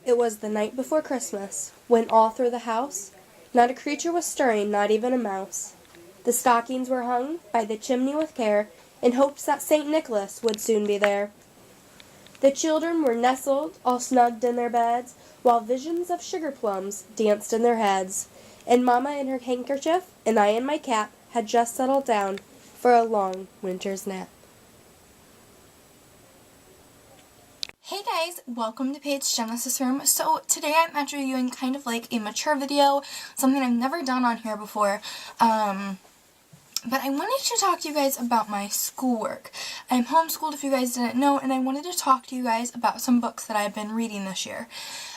It was the night before Christmas, when all through the house not a creature was stirring, not even a mouse. The stockings were hung by the chimney with care, in hopes that St. Nicholas would soon be there. The children were nestled, all snugged in their beds, while visions of sugar plums danced in their heads. And Mamma in her handkerchief, and I in my cap, had just settled down for a long winter's nap. Hey guys, welcome to Paige's Genesis Room. So today I'm actually doing kind of like a mature video, something I've never done on here before. But I wanted to talk to you guys about my schoolwork. I'm homeschooled if you guys didn't know, and I wanted to talk to you guys about some books that I've been reading this year.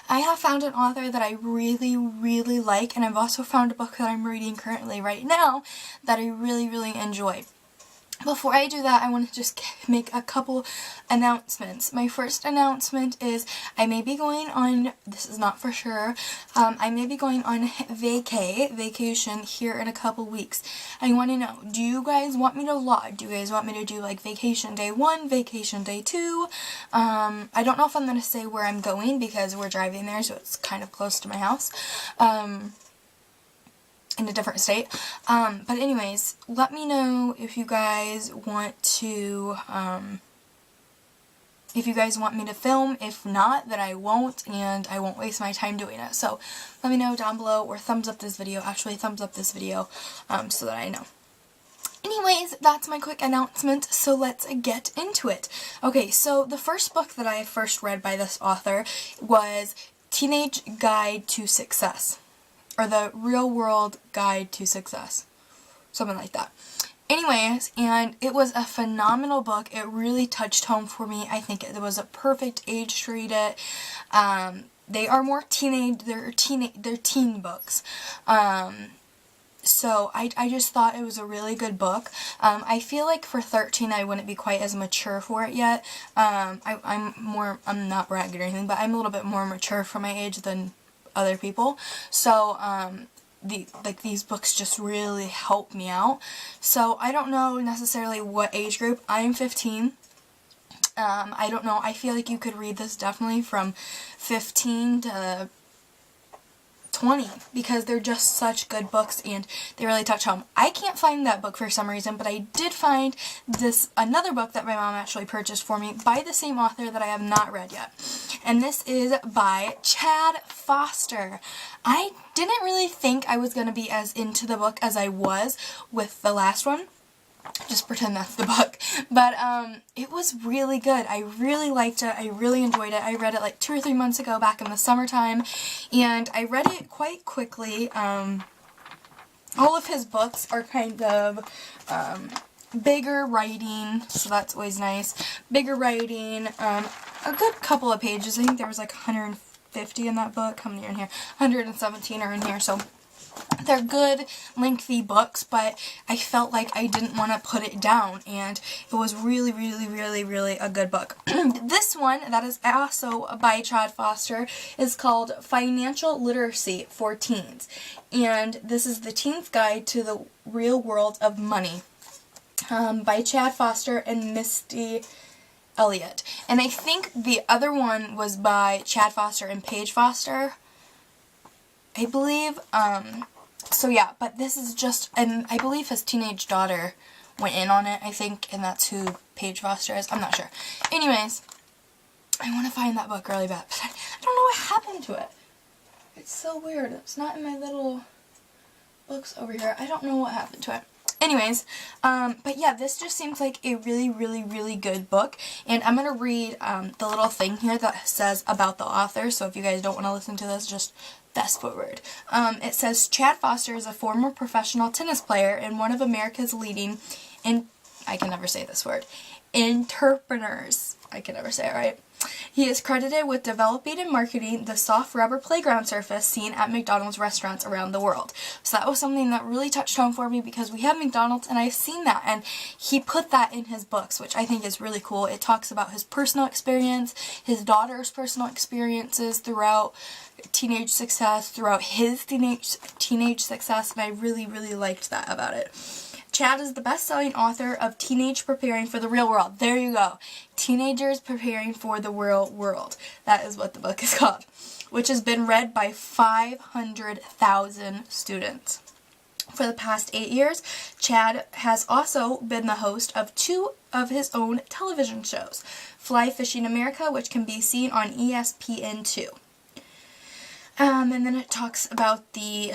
I have found an author that I really, really like, and I've also found a book that I'm reading currently right now that I really, really enjoy. Before I do that, I want to just make a couple announcements. My first announcement is I may be going on, this is not for sure, I may be going on vacation here in a couple weeks. I want to know, do you guys want me to vlog? Do you guys want me to do like vacation day 1, vacation day 2? I don't know if I'm going to say where I'm going because we're driving there, so it's kind of close to my house. In a different state. But anyways, let me know if you guys want to, if you guys want me to film. If not, then I won't, and I won't waste my time doing it. So let me know down below, or thumbs up this video, so that I know. Anyways, that's my quick announcement, so let's get into it. Okay, so the first book that I first read by this author was Teenage Guide to Success. Or The Real World Guide to Success. Something like that. Anyways, and it was a phenomenal book. It really touched home for me. I think it was a perfect age to read it. They are more they're teen books. So I just thought it was a really good book. I feel like for 13 I wouldn't be quite as mature for it yet. I'm not bragging or anything, but I'm a little bit more mature for my age than other people, so these books just really help me out. So I don't know necessarily what age group. I'm 15. I don't know, I feel like you could read this definitely from 15 to 20, because they're just such good books and they really touch home. I can't find that book for some reason, but I did find another book that my mom actually purchased for me by the same author that I have not read yet. And this is by Chad Foster. I didn't really think I was going to be as into the book as I was with the last one. Just pretend that's the book. But it was really good. I really liked it. I really enjoyed it. I read it like 2 or 3 months ago back in the summertime, and I read it quite quickly. All of his books are kind of bigger writing, so that's always nice. Bigger writing, a good couple of pages. I think there was like 150 in that book. How many are in here? 117 are in here, so they're good, lengthy books, but I felt like I didn't want to put it down, and it was really, really, really, really a good book. This one, that is also by Chad Foster, is called Financial Literacy for Teens, and this is the Teen's Guide to the Real World of Money, by Chad Foster and Misty Elliott. And I think the other one was by Chad Foster and Paige Foster, I believe. So yeah, but this is just, and I believe his teenage daughter went in on it, I think, and that's who Paige Foster is. I'm not sure. Anyways, I want to find that book really bad, but I don't know what happened to it. It's so weird. It's not in my little books over here. I don't know what happened to it. Anyways, but yeah, this just seems like a really, really, really good book, and I'm going to read the little thing here that says about the author, so if you guys don't want to listen to this, just fast forward. It says, Chad Foster is a former professional tennis player and one of America's leading, I can never say this word, entrepreneurs. I can never say it right. He is credited with developing and marketing the soft rubber playground surface seen at McDonald's restaurants around the world. So that was something that really touched home for me, because we have McDonald's and I've seen that, and he put that in his books, which I think is really cool. It talks about his personal experience, his daughter's personal experiences throughout teenage success, throughout his teenage success, and I really, really liked that about it. Chad is the best-selling author of Teenage Preparing for the Real World. There you go. Teenagers Preparing for the Real World. That is what the book is called. which has been read by 500,000 students. For the past 8 years, Chad has also been the host of 2 of his own television shows, Fly Fishing America, which can be seen on ESPN2. And then it talks about the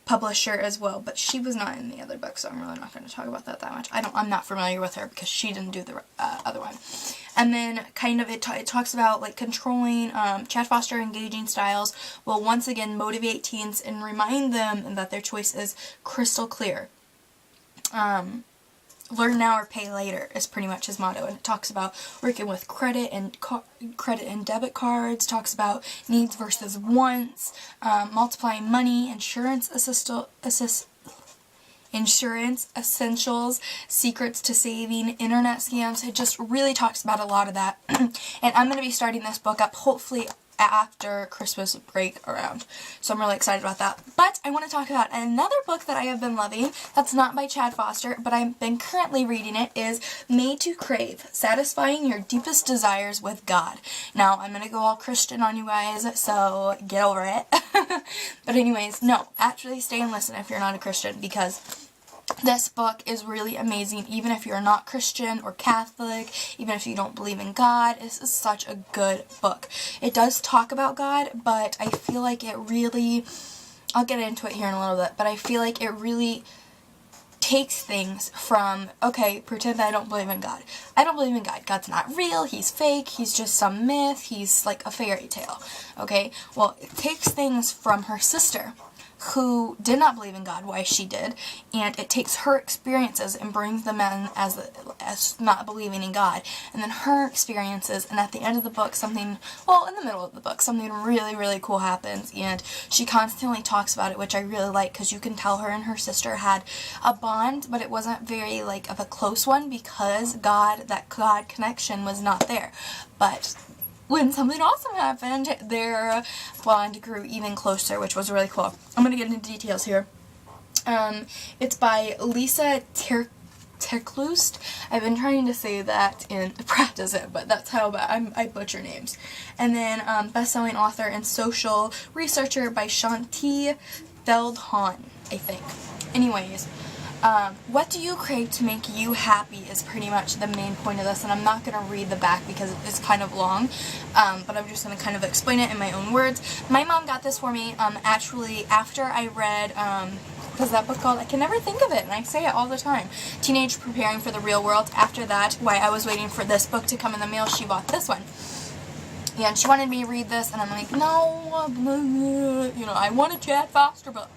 publisher as well, but she was not in the other book, so I'm really not going to talk about that much. I'm not familiar with her because she didn't do the other one. And then kind of it talks about like controlling Chad Foster engaging styles will once again motivate teens and remind them that their choice is crystal clear. Learn now or pay later is pretty much his motto, and it talks about working with credit and debit cards, talks about needs versus wants, multiplying money, insurance essentials, secrets to saving, internet scams. It just really talks about a lot of that. And I'm going to be starting this book up hopefully after Christmas break around. So I'm really excited about that. But I want to talk about another book that I have been loving that's not by Chad Foster, but I've been currently reading it, is Made to Crave, Satisfying Your Deepest Desires with God. Now, I'm going to go all Christian on you guys, so get over it. But anyways, no, actually stay and listen if you're not a Christian, because this book is really amazing, even if you're not Christian or Catholic, even if you don't believe in God. This is such a good book. It does talk about God, but I feel like it really, I'll get into it here in a little bit, but I feel like it really takes things from, okay, pretend I don't believe in God. I don't believe in God. God's not real. He's fake. He's just some myth. He's like a fairy tale. Okay? Well, it takes things from her sister, who did not believe in God, why she did, and it takes her experiences and brings them in as not believing in God, and then her experiences, and at the end of the book, in the middle of the book, something really, really cool happens, and she constantly talks about it, which I really like, because you can tell her and her sister had a bond, but it wasn't very, like, of a close one, because that God connection was not there, but when something awesome happened, their bond grew even closer, which was really cool. I'm going to get into details here. It's by Lisa Terklust. I've been trying to say that and practice it, but that's how bad I butcher names. And then best-selling author and social researcher by Shanti Feldhahn, I think. Anyways, what do you crave to make you happy is pretty much the main point of this, and I'm not going to read the back because it's kind of long, but I'm just going to kind of explain it in my own words. My mom got this for me, actually, after I read, what is that book called? I can never think of it, and I say it all the time. Teenage Preparing for the Real World. After that, while I was waiting for this book to come in the mail, she bought this one. Yeah, and she wanted me to read this, and I'm like, no, I want a Chad Foster book.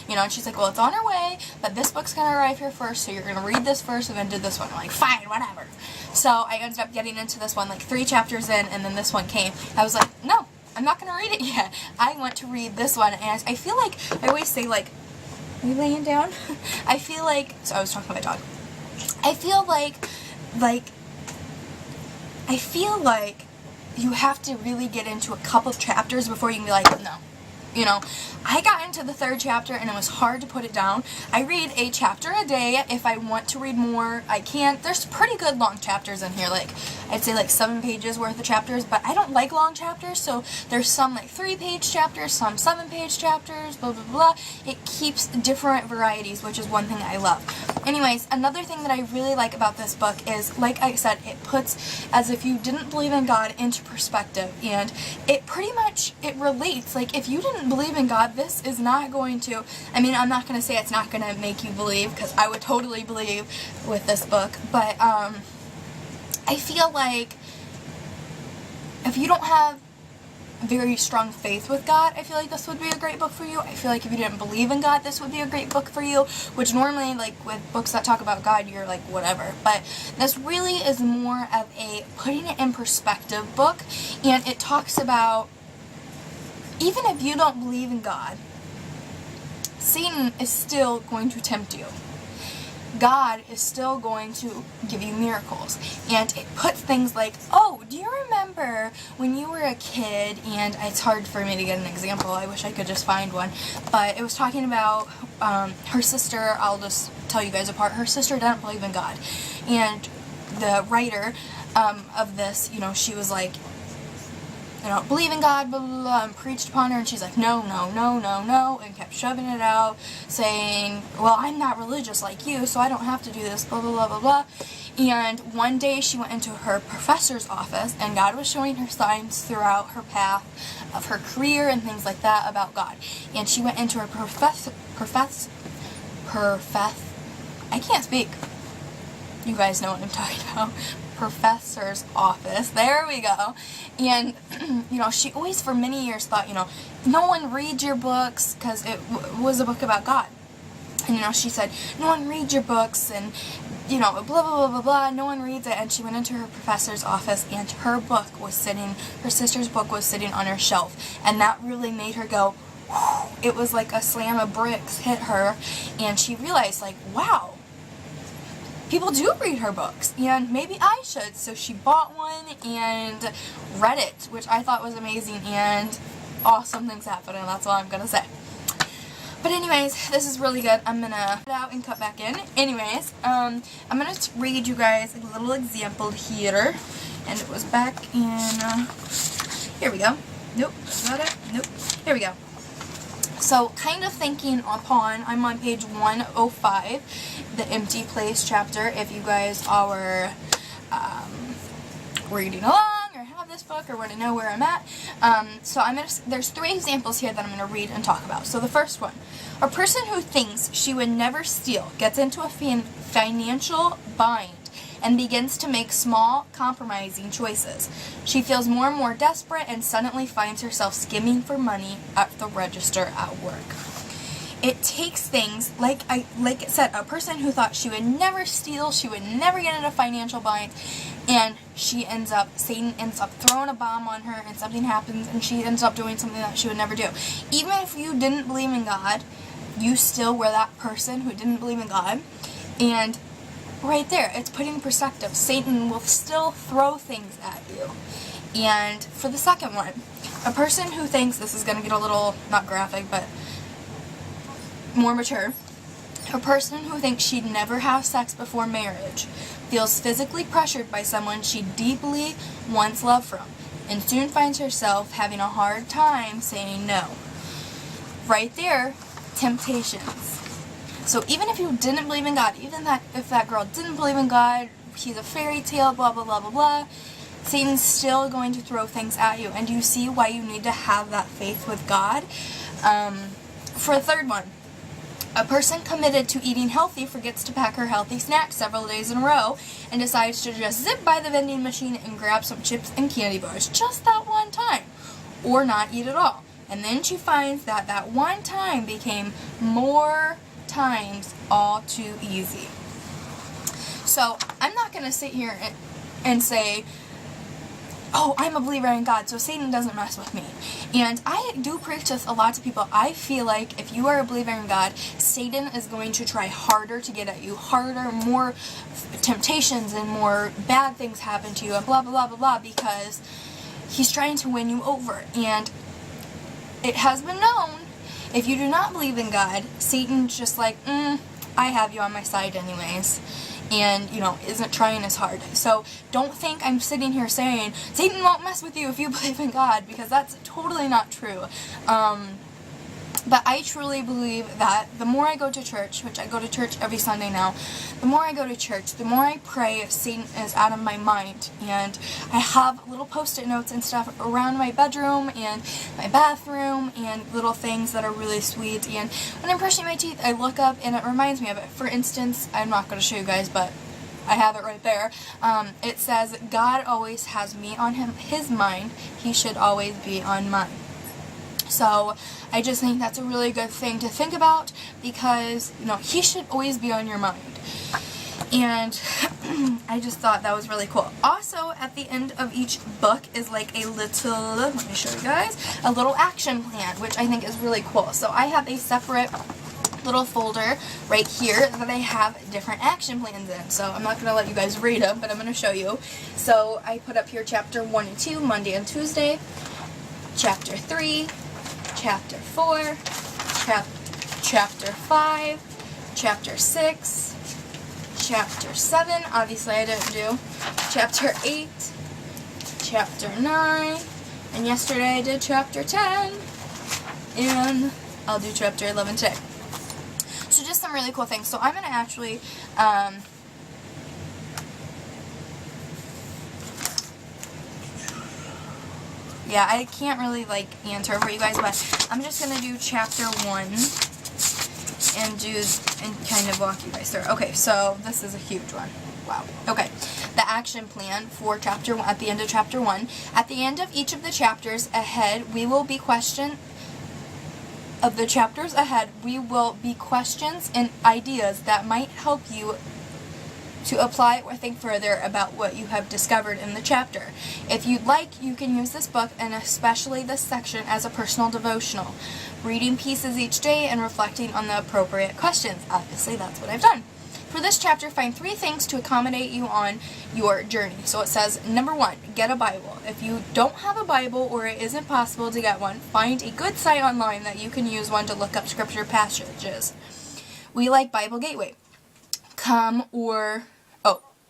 And she's like, well, it's on her way, but this book's going to arrive here first, so you're going to read this first and then do this one. I'm like, fine, whatever. So I ended up getting into this one like 3 chapters in, and then this one came. I was like, no, I'm not going to read it yet. I want to read this one, and I feel like, I always say, like, are you laying down? I feel like, so I was talking to my dog. I feel like you have to really get into a couple chapters before you can be like, no. I got into the 3rd chapter and it was hard to put it down. I read a chapter a day. If I want to read more, I can. There's pretty good long chapters in here, like, I'd say like 7 pages worth of chapters, but I don't like long chapters, so there's some like 3-page chapters, some 7-page chapters, blah, blah, blah. It keeps different varieties, which is one thing I love. Anyways, another thing that I really like about this book is, like I said, it puts, as if you didn't believe in God, into perspective, and it pretty much, it relates. Like, if you didn't believe in God, this is not going to, I'm not going to say it's not going to make you believe, because I would totally believe with this book, but I feel like if you don't have very strong faith with God, I feel like this would be a great book for you. I feel like if you didn't believe in God, this would be a great book for you, which normally, like, with books that talk about God, you're like, whatever, but this really is more of a putting it in perspective book, and it talks about, even if you don't believe in God, Satan is still going to tempt you. God is still going to give you miracles. And it puts things like, oh, do you remember when you were a kid, and it's hard for me to get an example, I wish I could just find one, but it was talking about her sister, I'll just tell you guys apart, her sister didn't believe in God. And the writer of this, she was like, believe in God, blah, blah, blah, and preached upon her, and she's like, no, no, no, no, no, and kept shoving it out, saying, well, I'm not religious like you, so I don't have to do this, blah, blah, blah, blah, blah. And one day she went into her professor's office, and God was showing her signs throughout her path of her career and things like that about God. And she went into her I can't speak. You guys know what I'm talking about. Professor's office. There we go. And, she always for many years thought, no one reads your books, because it was a book about God. And, she said, no one reads your books, and, blah, blah, blah, blah, blah, no one reads it. And she went into her professor's office, and her sister's book was sitting on her shelf. And that really made her go, whew. It was like a slam of bricks hit her, and she realized, like, wow, people do read her books, and maybe I should. So she bought one and read it, which I thought was amazing, and awesome things happened, and that's all I'm going to say. But anyways, this is really good. I'm going to cut out and cut back in. Anyways, I'm going to read you guys a little example here, and it was back in, here we go. Nope, is that it? Nope. Here we go. So, kind of thinking upon, I'm on page 105, the empty place chapter, if you guys are reading along or have this book or want to know where I'm at. So there's 3 examples here that I'm going to read and talk about. So the first one, a person who thinks she would never steal gets into a financial bind and begins to make small, compromising choices. She feels more and more desperate and suddenly finds herself skimming for money at the register at work. It takes things, like it said, a person who thought she would never steal, she would never get into financial bind, and Satan ends up throwing a bomb on her, and something happens, and she ends up doing something that she would never do. Even if you didn't believe in God, you still were that person who didn't believe in God, and right there, it's putting in perspective. Satan will still throw things at you. And for the second one, a person who thinks, this is going to get a little, not graphic, but more mature. A person who thinks she'd never have sex before marriage feels physically pressured by someone she deeply once loved from, and soon finds herself having a hard time saying no. Right there, temptations. So even if you didn't believe in God, if that girl didn't believe in God, he's a fairy tale, blah, blah, blah, blah, blah, Satan's still going to throw things at you. And you see why you need to have that faith with God. For a third one, a person committed to eating healthy forgets to pack her healthy snacks several days in a row and decides to just zip by the vending machine and grab some chips and candy bars just that one time, or not eat at all. And then she finds that that one time became more times all too easy. So I'm not going to sit here and say, oh, I'm a believer in God, so Satan doesn't mess with me. And I do preach this a lot to people. I feel like if you are a believer in God, Satan is going to try harder to get at you, more temptations and more bad things happen to you, and blah, blah, blah, blah, blah, because he's trying to win you over. And it has been known, if you do not believe in God, Satan's just like, I have you on my side anyways. And, isn't trying as hard. So don't think I'm sitting here saying, Satan won't mess with you if you believe in God, because that's totally not true. But I truly believe that the more I go to church, which I go to church every Sunday now, the more I go to church, the more I pray, Satan is out of my mind. And I have little post-it notes and stuff around my bedroom and my bathroom and little things that are really sweet. And when I'm brushing my teeth, I look up and it reminds me of it. For instance, I'm not going to show you guys, but I have it right there. It says, God always has me on his mind. He should always be on mine. So I just think that's a really good thing to think about, because, he should always be on your mind. And I just thought that was really cool. Also, at the end of each book is like a little, let me show you guys, a little action plan, which I think is really cool. So I have a separate little folder right here that I have different action plans in. So I'm not going to let you guys read them, but I'm going to show you. So I put up here chapter 1 and 2, Monday and Tuesday, chapter 3, chapter 4, chapter 5, chapter 6, chapter 7, obviously I didn't do, chapter 8, chapter 9, And yesterday I did chapter 10, and I'll do chapter 11 today. So just some really cool things. So I'm going to actually, yeah, I can't really, like, answer for you guys, but I'm just going to do chapter 1 and kind of walk you guys through. Okay, so this is a huge one. Wow. Okay, the action plan for chapter 1, at the end of chapter 1. At the end of each of the chapters ahead, we will be questions and ideas that might help you to apply or think further about what you have discovered in the chapter. If you'd like, you can use this book, and especially this section, as a personal devotional, reading pieces each day and reflecting on the appropriate questions. Obviously, that's what I've done. For this chapter, find 3 things to accommodate you on your journey. So it says, number 1, get a Bible. If you don't have a Bible or it isn't possible to get one, find a good site online that you can use one to look up scripture passages. We like Bible Gateway.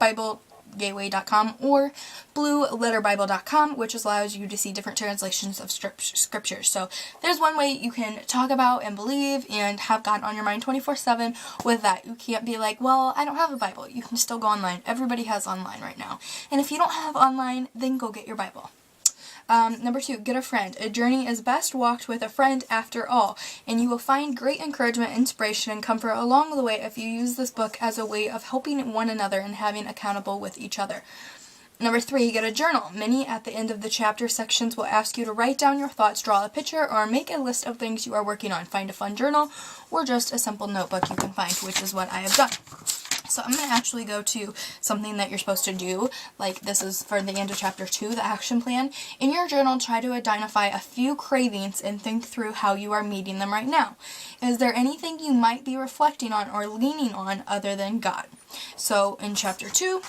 BibleGateway.com or BlueLetterBible.com, which allows you to see different translations of scriptures. So there's one way you can talk about and believe and have God on your mind 24/7 with that. You can't be like, well, I don't have a Bible. You can still go online. Everybody has online right now. And if you don't have online, then go get your Bible. Number 2, get a friend. A journey is best walked with a friend after all, and you will find great encouragement, inspiration, and comfort along the way if you use this book as a way of helping one another and having accountable with each other. Number 3, get a journal. Many at the end of the chapter sections will ask you to write down your thoughts, draw a picture, or make a list of things you are working on. Find a fun journal or just a simple notebook you can find, which is what I have done. So I'm going to actually go to something that you're supposed to do, like this is for the end of chapter 2, the action plan. In your journal, try to identify a few cravings and think through how you are meeting them right now. Is there anything you might be reflecting on or leaning on other than God? So in chapter 2,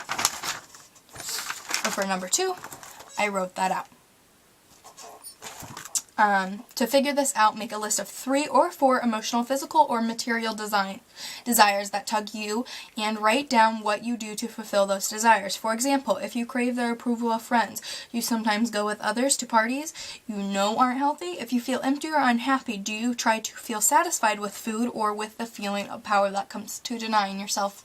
or for number 2, I wrote that out. To figure this out, make a list of 3 or 4 emotional, physical, or material desires that tug you, and write down what you do to fulfill those desires. For example, if you crave the approval of friends, you sometimes go with others to parties you know aren't healthy. If you feel empty or unhappy, do you try to feel satisfied with food or with the feeling of power that comes to denying yourself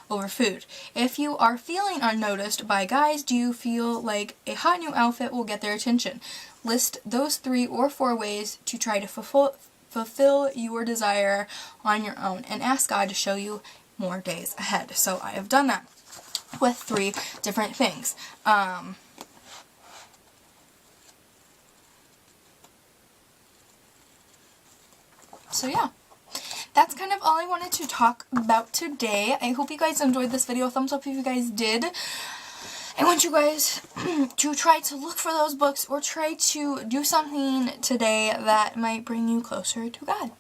over food? If you are feeling unnoticed by guys, do you feel like a hot new outfit will get their attention? List those 3 or 4 ways to try to fulfill your desire on your own, and ask God to show you more days ahead. So I have done that with 3 different things. So yeah. That's kind of all I wanted to talk about today. I hope you guys enjoyed this video. Thumbs up if you guys did. I want you guys to try to look for those books or try to do something today that might bring you closer to God.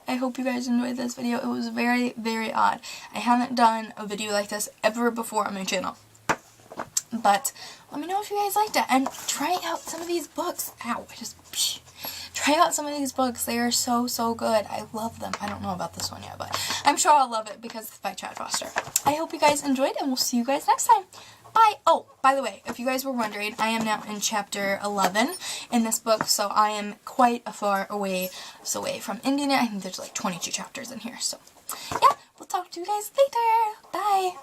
I hope you guys enjoyed this video. It was very, very odd. I haven't done a video like this ever before on my channel. But let me know if you guys liked it. And try out some of these books. Ow, try out some of these books. They are so, so good. I love them. I don't know about this one yet, but I'm sure I'll love it because it's by Chad Foster. I hope you guys enjoyed, and we'll see you guys next time. Bye! Oh, by the way, if you guys were wondering, I am now in chapter 11 in this book, so I am quite a far away from ending it. I think there's like 22 chapters in here, so yeah, we'll talk to you guys later. Bye!